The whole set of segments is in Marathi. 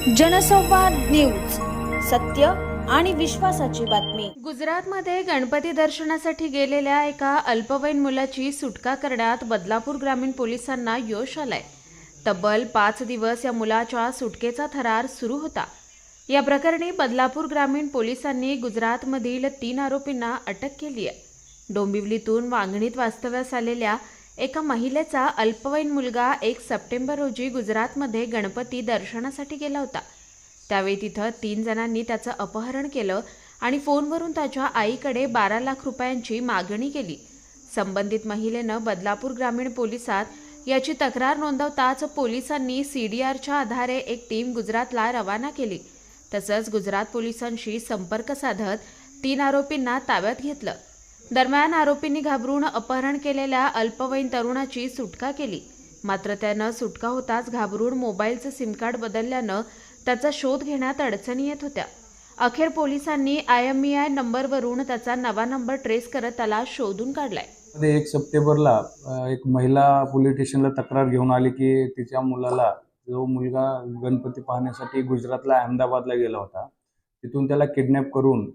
जनसंवाद न्यूज, सत्य आणि विश्वासाची बातमी। गुजरातमध्ये गणपती दर्शनासाठी गेलेल्या एका अल्पवयीन मुलाची सुटका करण्यात बदलापूर ग्रामीण पोलिसांना यश आलंय। तब्बल 5 दिवस या मुलाच्या सुटकेचा थरार सुरू होता। या प्रकरणी बदलापूर ग्रामीण पोलिसांनी गुजरातमधील 3 आरोपींना अटक केली आहे। डोंबिवलीतून वांगणीत वास्तव्यास आलेल्या एका महिलेचा अल्पवयीन मुलगा 1 सप्टेंबर रोजी गुजरातमध्ये गणपती दर्शनासाठी गेला होता। त्यावेळी तिथं 3 जणांनी त्याचं अपहरण केलं आणि फोनवरून त्याच्या आईकडे 12 लाख रुपयांची मागणी केली। संबंधित महिलेनं बदलापूर ग्रामीण पोलिसात याची तक्रार नोंदवताच पोलिसांनी सीडीआरच्या आधारे एक टीम गुजरातला रवाना केली। तसंच गुजरात पोलिसांशी संपर्क साधत 3 आरोपींना ताब्यात घेतलं। दरम्यान आरोपींनी घाबरून अपहरण केलेल्या अल्पवयीन तरुणाची सुटका केली। मात्र त्यानं सुटका होताच घाबरून मोबाईलचं सिम कार्ड बदलल्यानं त्याचा शोध घेण्यात अडचणी येत होत्या। अखेर पोलिसांनी IMEI नंबरवरून त्याचा नवा नंबर ट्रेस करत त्याला शोधून काढलाय। 1 सप्टेंबरला एक महिला पोलीस स्टेशनला तक्रार घेऊन आली की तिच्या मुलाला, जो मुलगा गणपती पाहण्यासाठी गुजरातला अहमदाबादला गेला होता, तिथून त्याला किडनॅप करून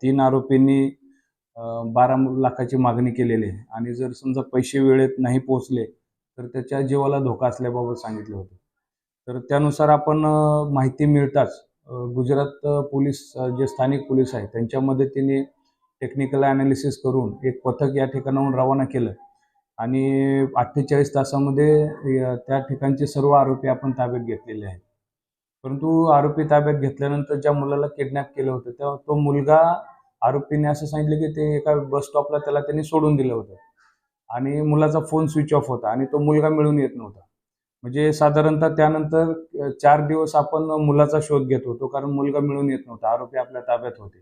3 आरोपींनी 12 लाखाची मागणी केलेली आहे आणि जर समजा पैसे वेळेत नाही पोहोचले तर त्याच्या जीवाला धोका असल्याबाबत सांगितले होते। तर त्यानुसार आपण माहिती मिळताच गुजरात पोलीस, जे स्थानिक पोलीस आहेत, त्यांच्या मदतीने टेक्निकल ॲनालिसिस करून एक पथक या ठिकाणाहून रवाना केलं आणि 48 तासामध्ये त्या ठिकाणचे सर्व आरोपी आपण ताब्यात घेतलेले आहेत। परंतु आरोपी ताब्यात घेतल्यानंतर ज्या मुलाला किडनॅप केलं होतं तेव्हा तो मुलगा, आरोपीने असं सांगितलं की ते एका बस स्टॉपला त्याला त्यांनी सोडून दिलं होतं आणि मुलाचा फोन स्विच ऑफ होता आणि तो मुलगा मिळून येत नव्हता। म्हणजे साधारणतः त्यानंतर 4 दिवस आपण मुलाचा शोध घेत होतो, कारण मुलगा मिळून येत नव्हता, आरोपी आपल्या ताब्यात होते।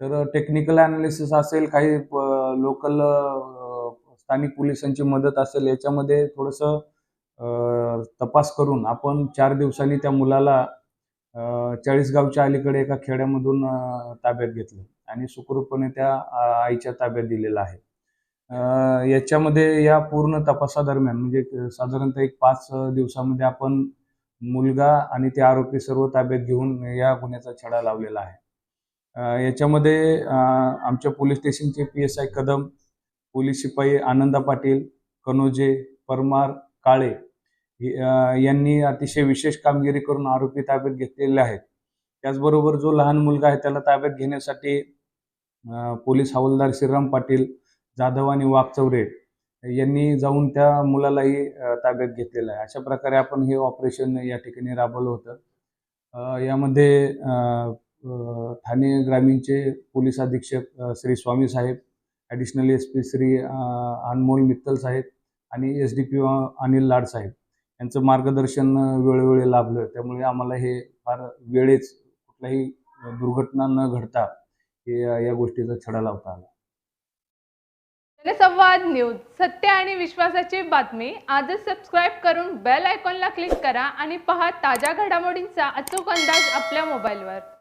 तर टेक्निकल ॲनालिसिस असेल, काही लोकल स्थानिक पोलिसांची मदत असेल, याच्यामध्ये थोडंसं तपास करून आपण 4 दिवसांनी त्या मुलाला चाळीसगावच्या अलीकडे एका खेड्यामधून ताब्यात घेतलं आणि सुखरूपपणे त्या आईच्या ताब्यात दिलेलं आहे। याच्यामध्ये या पूर्ण तपासादरम्यान म्हणजे साधारणतः 5 दिवसामध्ये आपण मुलगा आणि ते आरोपी सर्व ताब्यात घेऊन या गुन्ह्याचा छडा लावलेला आहे। याच्यामध्ये आमच्या पोलीस स्टेशनचे PSI कदम, पोलीस शिपाई आनंदा पाटील, कनोजे, परमार, काळे यांनी अतिशय विशेष कामगिरी करून आरोपी ताब्यात घेतलेले आहेत। त्याचबरोबर जो लहान मुलगा आहे त्याला ताब्यात घेण्यासाठी पोलीस हवालदार श्रीराम पाटील, जाधव आणि वाघचौरे यांनी जाऊन त्या मुलालाही ताब्यात घेतलेलं आहे। अशा प्रकारे आपण हे ऑपरेशन या ठिकाणी राबवलं होतं। यामध्ये ठाणे ग्रामीणचे पोलीस अधीक्षक श्री स्वामी साहेब, ॲडिशनल SP श्री अनमोल मित्तल साहेब आणि SDPO अनिल लाड साहेब यांचं मार्गदर्शन वेळोवेळी लाभलं। त्यामुळे आम्हाला हे फार वेळेच कुठल्याही दुर्घटना न घडता या गोष्टीचा छडा लावता आला। जनसंवाद न्यूज, सत्य आणि विश्वासाची बातमी। आजच सबस्क्राईब करून बेल आयकॉनला क्लिक करा आणि पहा ताज्या घडामोडींचा अचूक अंदाज आपल्या मोबाईलवर।